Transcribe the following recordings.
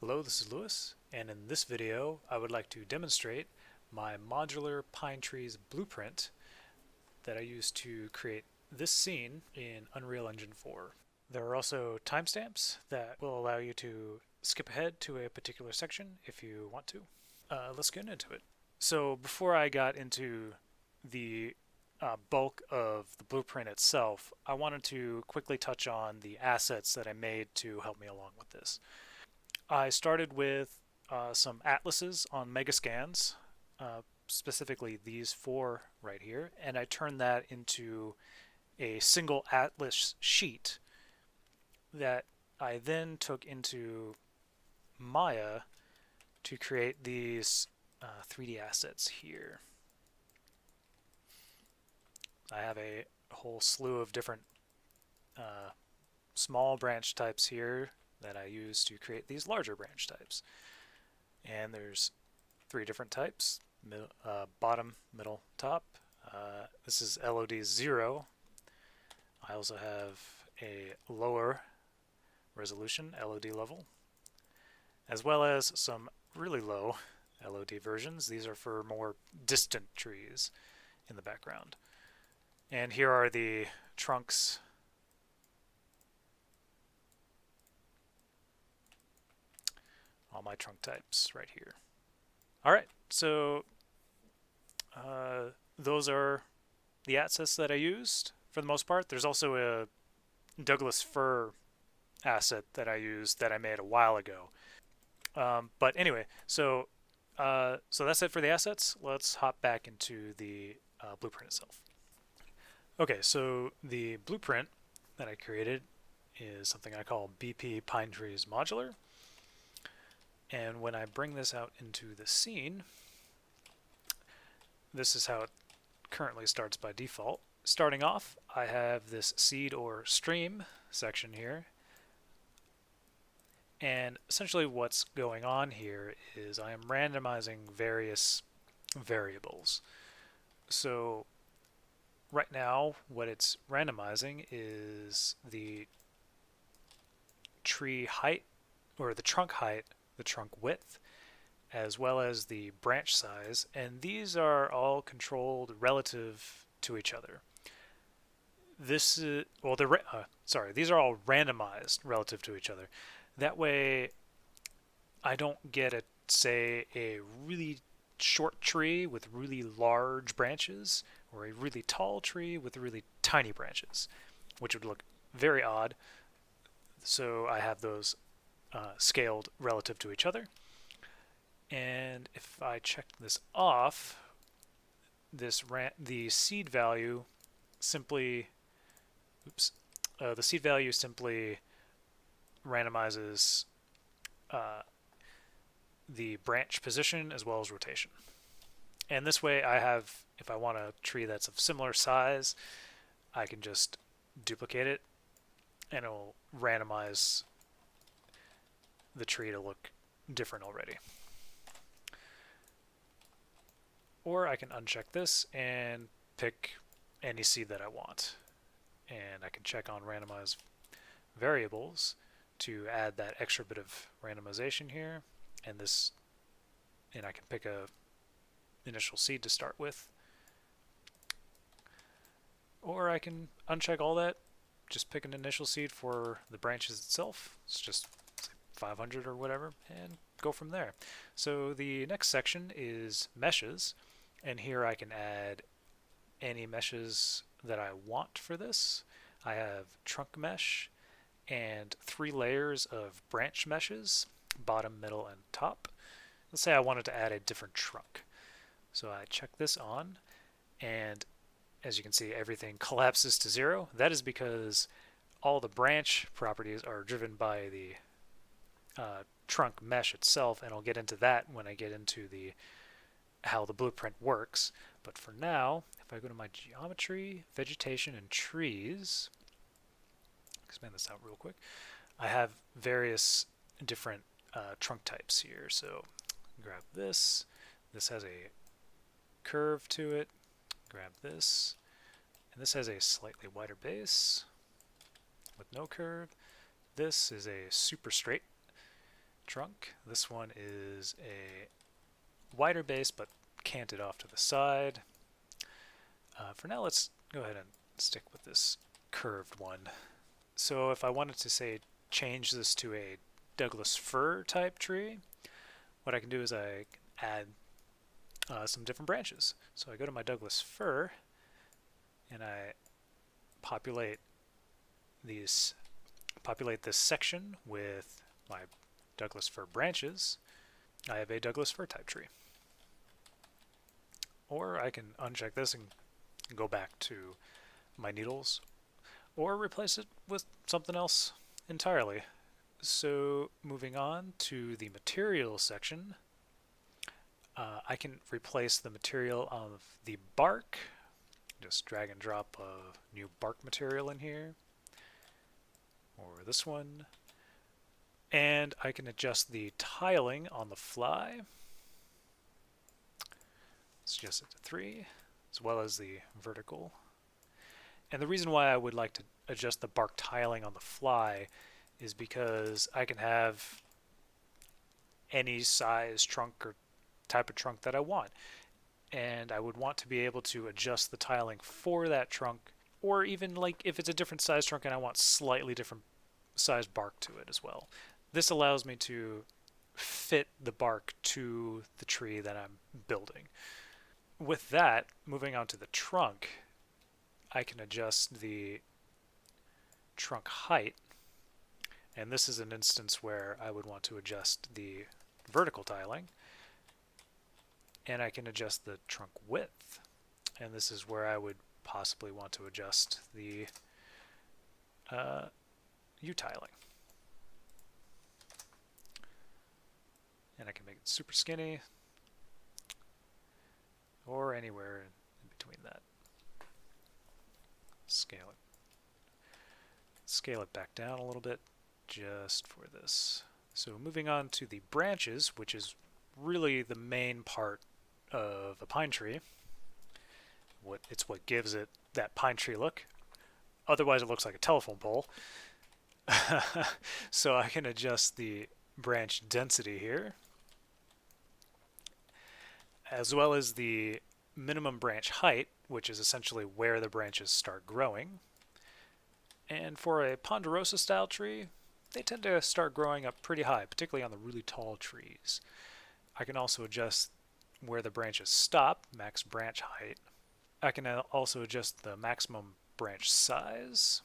Hello, this is Lewis, and in this video I would like to demonstrate my modular pine trees blueprint that I used to create this scene in Unreal Engine 4. There are also timestamps that will allow you to skip ahead to a particular section if you want to. Let's get into it. So before I got into the bulk of the blueprint itself, I wanted to quickly touch on the assets that I made to help me along with this. I started with some atlases on Megascans, specifically these four right here, and I turned that into a single atlas sheet that I then took into Maya to create these 3D assets here. I have a whole slew of different small branch types here that I use to create these larger branch types. And there's three different types, bottom, middle, top. This is LOD 0. I also have a lower resolution LOD level, as well as some really low LOD versions. These are for more distant trees in the background. And here are the trunks. All my trunk types right here. Alright, so those are the assets that I used for the most part. There's also a Douglas fir asset that I used that I made a while ago. But anyway, so that's it for the assets. Let's hop back into the blueprint itself. Okay, so the blueprint that I created is something I call BP Pine Trees Modular. And when I bring this out into the scene, this is how it currently starts by default. Starting off, I have this seed or stream section here. And essentially what's going on here is I am randomizing various variables. So right now, what it's randomizing is the tree height, or the trunk height, the trunk width, as well as the branch size, and these are all controlled relative to each other. This is, well, these are all randomized relative to each other. That way, I don't get say a really short tree with really large branches, or a really tall tree with really tiny branches, which would look very odd. So I have those scaled relative to each other. And if I check this off, the seed value simply randomizes the branch position as well as rotation. And this way I have, if I want a tree that's of similar size, I can just duplicate it and it'll randomize the tree to look different already. Or I can uncheck this and pick any seed that I want. And I can check on randomize variables to add that extra bit of randomization here. And I can pick a initial seed to start with. Or I can uncheck all that, just pick an initial seed for the branches itself. It's just 500 or whatever, and go from there. So the next section is meshes, and here I can add any meshes that I want for this. I have trunk mesh and 3 layers of branch meshes, bottom, middle, and top. Let's say I wanted to add a different trunk. So I check this on, and as you can see, everything collapses to 0. That is because all the branch properties are driven by the trunk mesh itself, and I'll get into that when I get into how the blueprint works. But for now, if I go to my geometry, vegetation, and trees, expand this out real quick, I have various different trunk types here. So grab this. This has a curve to it. Grab this. And this has a slightly wider base with no curve. This is a super straight trunk. This one is a wider base but canted off to the side. For now, let's go ahead and stick with this curved one. So if I wanted to, say, change this to a Douglas fir type tree, what I can do is I add some different branches. So I go to my Douglas fir and I populate this section with my Douglas fir branches. I have a Douglas fir type tree. Or I can uncheck this and go back to my needles, or replace it with something else entirely. So moving on to the material section, I can replace the material of the bark. Just drag and drop a new bark material in here, or this one. And I can adjust the tiling on the fly. Let's adjust it to 3, as well as the vertical. And the reason why I would like to adjust the bark tiling on the fly is because I can have any size trunk or type of trunk that I want. And I would want to be able to adjust the tiling for that trunk, or even like if it's a different size trunk and I want slightly different size bark to it as well. This allows me to fit the bark to the tree that I'm building. With that, moving on to the trunk, I can adjust the trunk height, and this is an instance where I would want to adjust the vertical tiling, and I can adjust the trunk width, and this is where I would possibly want to adjust the U tiling. And I can make it super skinny, or anywhere in between that. Scale it back down a little bit just for this. So moving on to the branches, which is really the main part of a pine tree. It's what gives it that pine tree look. Otherwise it looks like a telephone pole. So I can adjust the branch density here, as well as the minimum branch height, which is essentially where the branches start growing. And for a ponderosa style tree, they tend to start growing up pretty high, particularly on the really tall trees. I can also adjust where the branches stop, max branch height. I can also adjust the maximum branch size,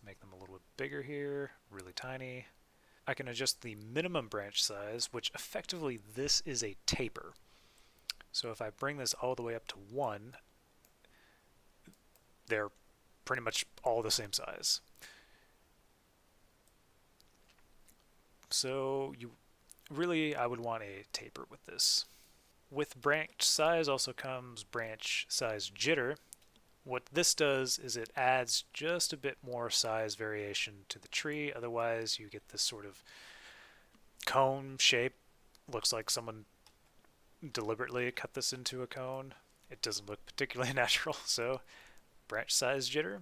make them a little bit bigger here, really tiny. I can adjust the minimum branch size, which effectively this is a taper. So if I bring this all the way up to 1, they're pretty much all the same size. So I would want a taper with this. With branch size also comes branch size jitter. What this does is it adds just a bit more size variation to the tree. Otherwise you get this sort of cone shape. Looks like someone deliberately cut this into a cone. It doesn't look particularly natural, so branch size jitter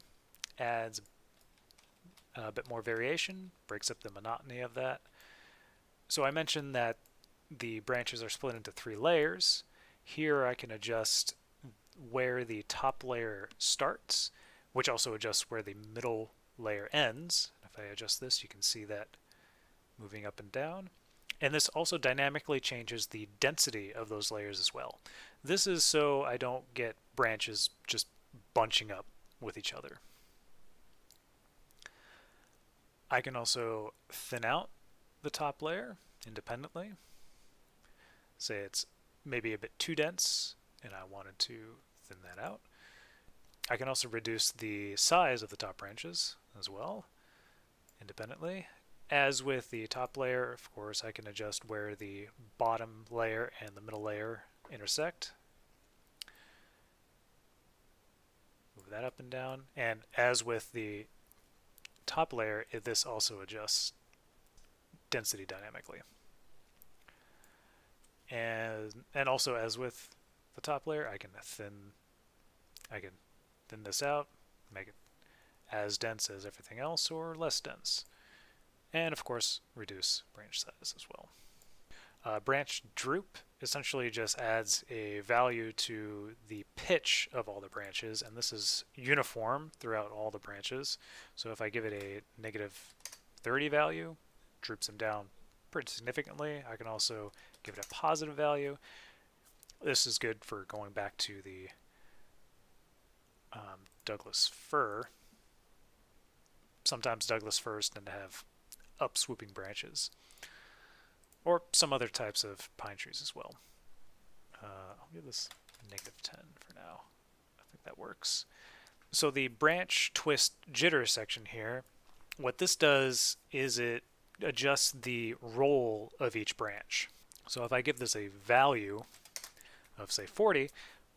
adds a bit more variation, breaks up the monotony of that. So I mentioned that the branches are split into 3 layers. Here I can adjust where the top layer starts, which also adjusts where the middle layer ends. If I adjust this, you can see that moving up and down. And this also dynamically changes the density of those layers as well. This is so I don't get branches just bunching up with each other. I can also thin out the top layer independently. Say it's maybe a bit too dense and I wanted to thin that out. I can also reduce the size of the top branches as well independently. As with the top layer, of course, I can adjust where the bottom layer and the middle layer intersect. Move that up and down. And as with the top layer, this also adjusts density dynamically. And also as with the top layer, I can thin this out, make it as dense as everything else or less dense. And of course, reduce branch size as well. Branch droop essentially just adds a value to the pitch of all the branches, and this is uniform throughout all the branches. So if I give it a negative 30 value, droops them down pretty significantly. I can also give it a positive value. This is good for going back to the Douglas fir. Sometimes Douglas firs tend to have up-swooping branches, or some other types of pine trees as well. I'll give this negative 10 for now. I think that works. So the branch twist jitter section here, what this does is it adjusts the roll of each branch. So if I give this a value of, say, 40,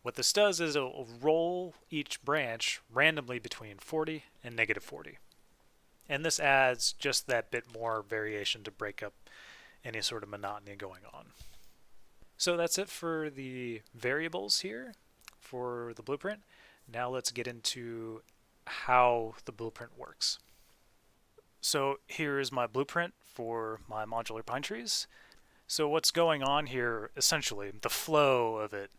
what this does is it will roll each branch randomly between 40 and negative 40. And this adds just that bit more variation to break up any sort of monotony going on. So that's it for the variables here for the blueprint. Now let's get into how the blueprint works. So here is my blueprint for my modular pine trees. So what's going on here, essentially, the flow of it,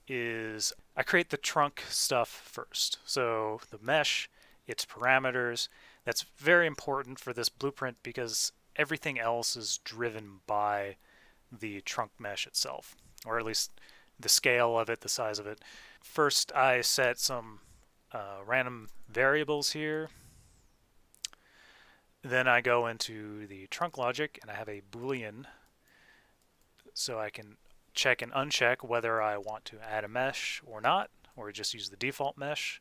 is I create the trunk stuff first. So the mesh, its parameters, that's very important for this blueprint because everything else is driven by the trunk mesh itself, or at least the scale of it, the size of it. First, I set some random variables here. Then I go into the trunk logic and I have a Boolean so I can check and uncheck whether I want to add a mesh or not, or just use the default mesh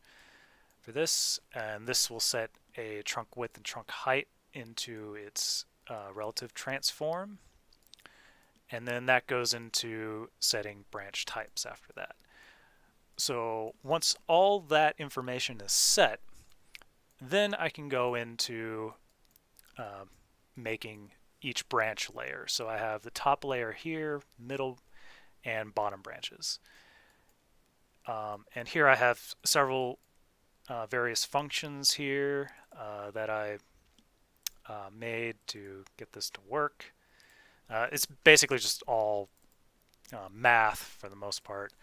for this. And this will set a trunk width and trunk height into its relative transform. And then that goes into setting branch types after that. So once all that information is set, then I can go into making each branch layer. So I have the top layer here, middle, and bottom branches. And here I have several various functions here that I made to get this to work. It's basically just all math for the most part.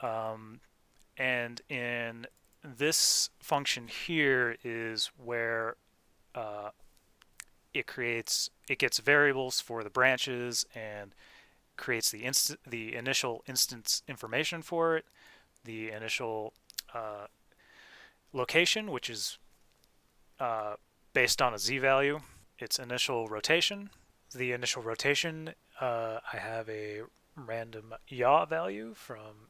And in this function here is where it gets variables for the branches and creates the initial instance information for it, the initial location, which is based on a z-value, its initial rotation. The initial rotation, I have a random yaw value from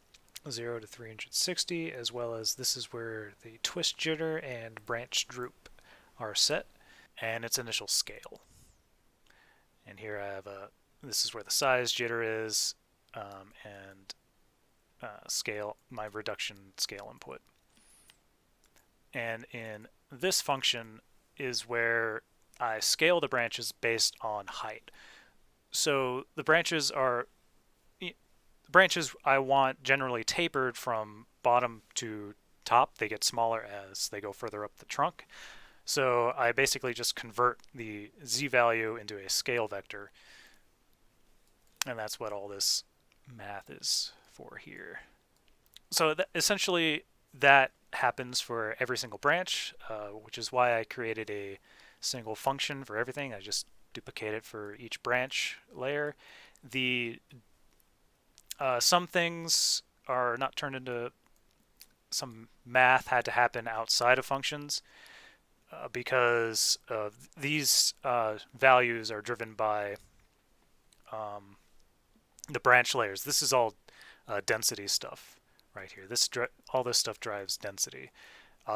0 to 360, as well as this is where the twist jitter and branch droop are set, and its initial scale. And here I have this is where the size jitter is, and scale, my reduction scale input. And in this function is where I scale the branches based on height. So the branches I want generally tapered from bottom to top. They get smaller as they go further up the trunk. So I basically just convert the z-value into a scale vector. And that's what all this math is for here. So essentially that happens for every single branch, which is why I created a single function for everything. I just duplicate it for each branch layer. Some things are not turned into, some math had to happen outside of functions because these values are driven by the branch layers. This is all density stuff right here. All this stuff drives density.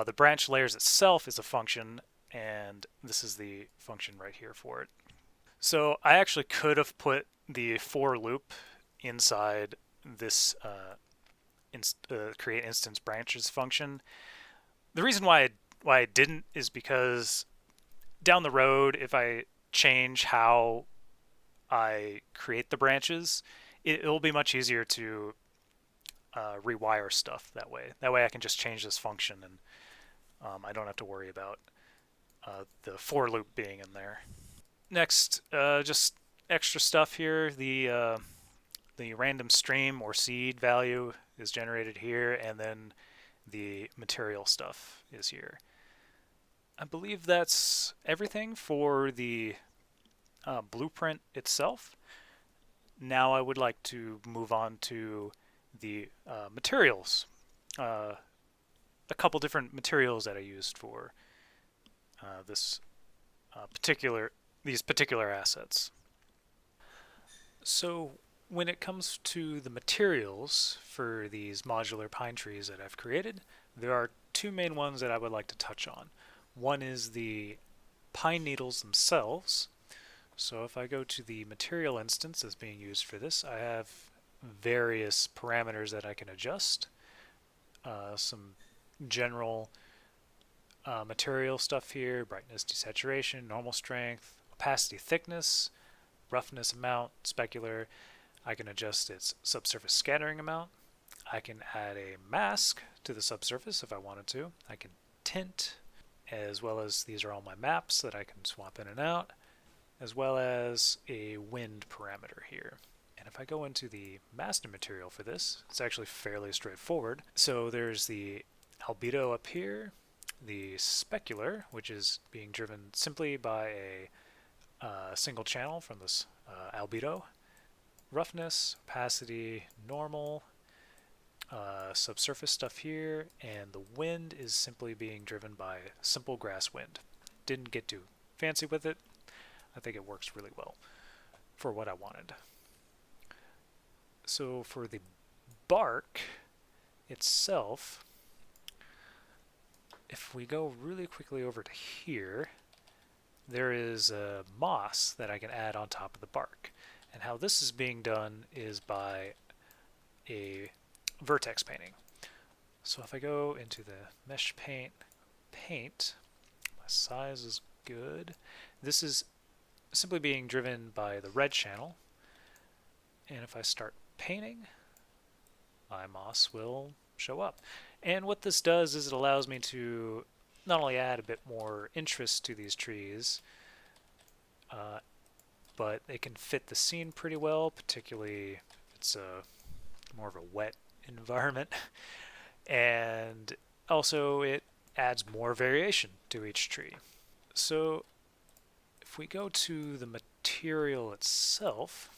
The branch layers itself is a function, and this is the function right here for it. So I actually could have put the for loop inside this create instance branches function. The reason why I didn't is because down the road, if I change how I create the branches, it'll be much easier to rewire stuff that way. That way I can just change this function and I don't have to worry about the for loop being in there. Next, just extra stuff here. The random stream or seed value is generated here, and then the material stuff is here. I believe that's everything for the blueprint itself. Now I would like to move on to the materials. A couple different materials that I used for this these particular assets. So when it comes to the materials for these modular pine trees that I've created, there are two main ones that I would like to touch on. One is the pine needles themselves. So if I go to the material instance as being used for this, I have various parameters that I can adjust. Some general material stuff here: brightness, desaturation, normal strength, opacity, thickness, roughness amount, specular. I can adjust its subsurface scattering amount. I can add a mask to the subsurface if I wanted to. I can tint, as well as these are all my maps that I can swap in and out, as well as a wind parameter here. And if I go into the master material for this, it's actually fairly straightforward. So there's the albedo up here, the specular, which is being driven simply by a single channel from this albedo, roughness, opacity, normal, subsurface stuff here, and the wind is simply being driven by simple grass wind. Didn't get too fancy with it. I think it works really well for what I wanted. So for the bark itself, if we go really quickly over to here, there is a moss that I can add on top of the bark. And how this is being done is by a vertex painting. So if I go into the mesh paint, my size is good. This is simply being driven by the red channel. And if I start painting, my moss will show up. And what this does is it allows me to not only add a bit more interest to these trees, but they can fit the scene pretty well, particularly if it's more of a wet environment. And also it adds more variation to each tree. So if we go to the material itself,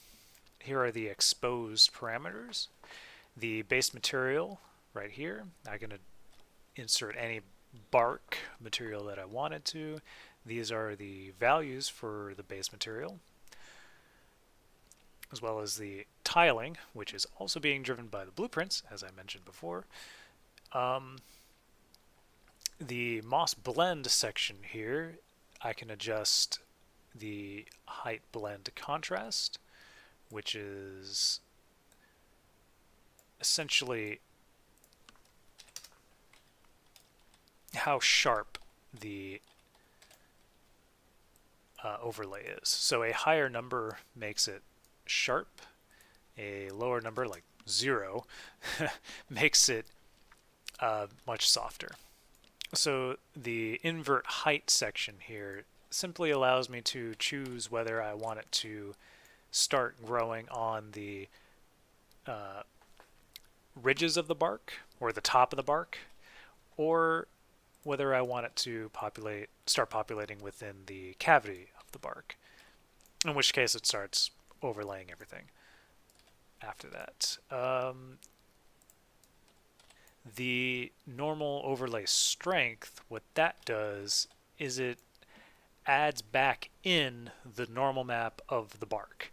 here are the exposed parameters. The base material right here, I'm going to insert any bark material that I wanted to. These are the values for the base material, as well as the tiling, which is also being driven by the blueprints, as I mentioned before. The moss blend section here, I can adjust the height blend contrast, which is essentially how sharp the overlay is. So a higher number makes it sharp, a lower number like 0 makes it much softer. So the invert height section here simply allows me to choose whether I want it to start growing on the ridges of the bark or the top of the bark, or whether I want it to start populating within the cavity of the bark, in which case it starts overlaying everything after that. The normal overlay strength, what that does is it adds back in the normal map of the bark.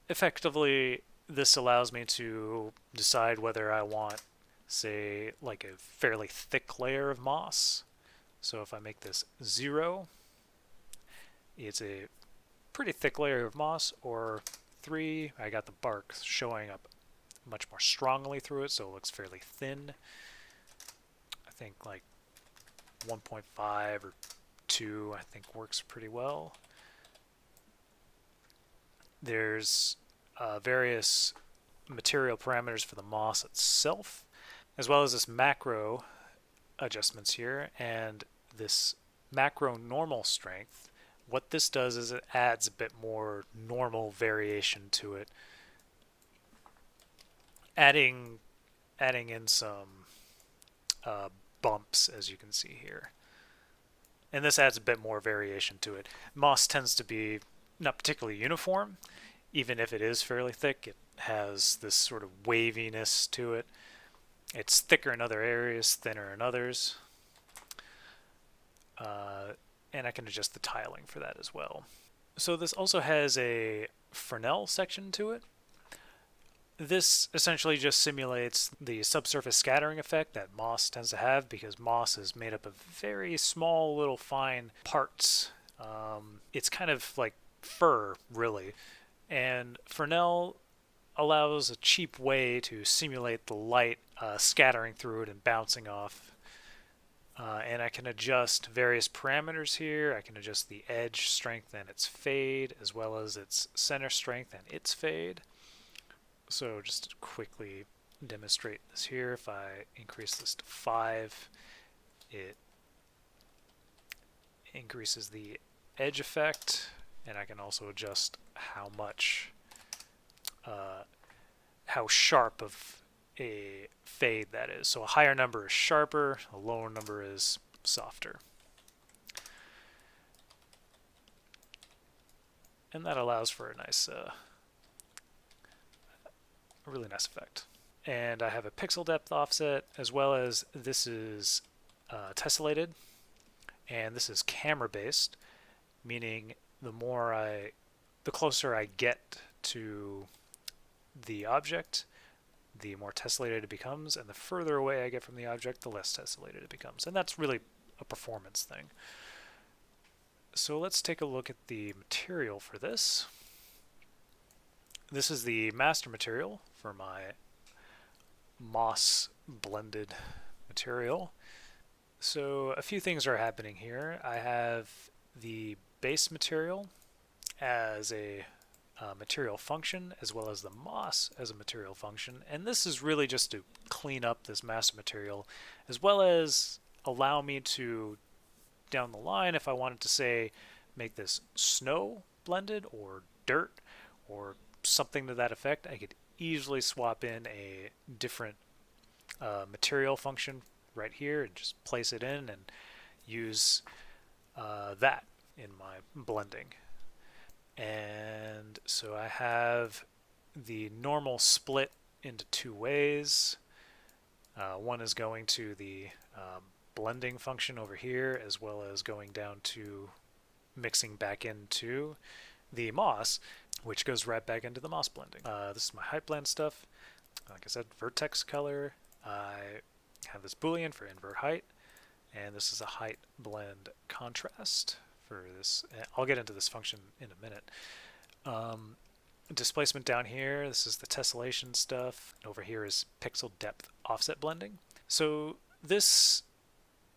Effectively, this allows me to decide whether I want, say, like a fairly thick layer of moss. So if I make this 0, it's a pretty thick layer of moss, or 3, I got the bark showing up much more strongly through it, so it looks fairly thin. I think like 1.5 or 2 I think works pretty well. There's various material parameters for the moss itself, as well as this macro adjustments here, and this macro normal strength what this does is it adds a bit more normal variation to it, adding in some bumps, as you can see here. And this adds a bit more variation to it. Moss tends to be not particularly uniform, even if it is fairly thick. It has this sort of waviness to it. It's thicker in other areas, thinner in others. And I can adjust the tiling for that as well. So this also has a Fresnel section to it. This essentially just simulates the subsurface scattering effect that moss tends to have, because moss is made up of very small little fine parts. It's kind of like fur, really. And Fresnel allows a cheap way to simulate the light scattering through it and bouncing off. And I can adjust various parameters here. I can adjust the edge strength and its fade, as well as its center strength and its fade. So just to quickly demonstrate this here, if I increase this to 5, it increases the edge effect, and I can also adjust how much, how sharp of a fade that is. So a higher number is sharper, a lower number is softer. And that allows for a nice a really nice effect. And I have a pixel depth offset, as well as this is tessellated, and this is camera based, meaning the closer I get to the object, the more tessellated it becomes, and the further away I get from the object, the less tessellated it becomes. And that's really a performance thing. So let's take a look at the material for this. This is the master material for my moss blended material. So a few things are happening here. I have the base material as a material function, as well as the moss as a material function, and this is really just to clean up this master material, as well as allow me to, down the line, if I wanted to say make this snow blended or dirt or something to that effect, I could easily swap in a different material function right here and just place it in and use that in my blending. And so I have the normal split into two ways. One is going to the blending function over here, as well as going down to mixing back into the moss, which goes right back into the moss blending. This is my height blend stuff. Like I said, vertex color. I have this boolean for invert height, and this is a height blend contrast for this. I'll get into this function in a minute. Displacement down here, this is the tessellation stuff. Over here is pixel depth offset blending. So this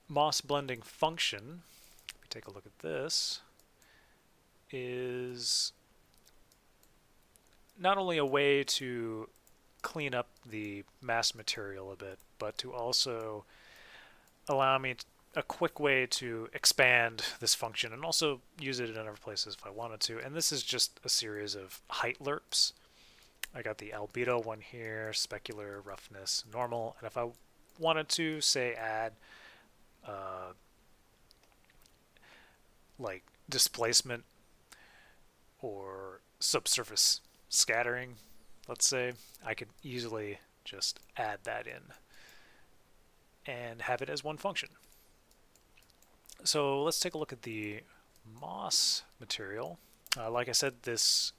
moss blending function, if we take a look at this, is not only a way to clean up the mass material a bit, but to also allow me a quick way to expand this function and also use it in other places if I wanted to. And this is just a series of height lerps. I got the albedo one here, specular, roughness, normal, and if I wanted to, say, add like displacement or subsurface scattering, let's say, I could easily just add that in and have it as one function. So let's take a look at the moss material. Like I said, this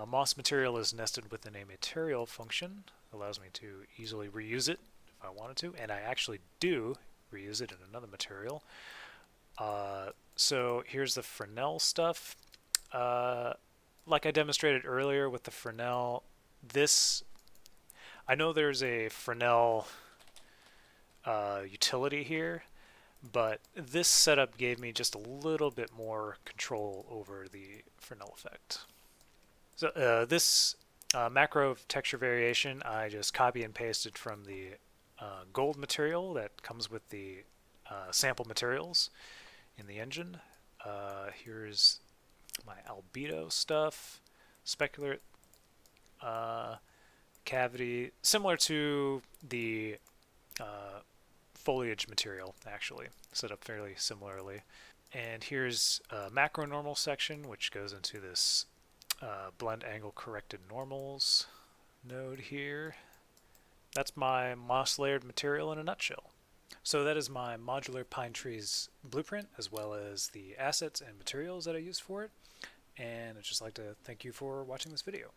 moss material is nested within a material function. Allows me to easily reuse it if I wanted to, and I actually do reuse it in another material. So here's the Fresnel stuff. Like I demonstrated earlier with the Fresnel, I know there's a Fresnel utility here, but this setup gave me just a little bit more control over the Fresnel effect. So this macro texture variation, I just copy and pasted from the gold material that comes with the sample materials in the engine. Here's my albedo stuff, specular cavity, similar to the foliage material, actually, set up fairly similarly. And here's a macro normal section, which goes into this blend angle corrected normals node here. That's my moss layered material in a nutshell. So that is my modular pine trees blueprint, as well as the assets and materials that I used for it. And I'd just like to thank you for watching this video.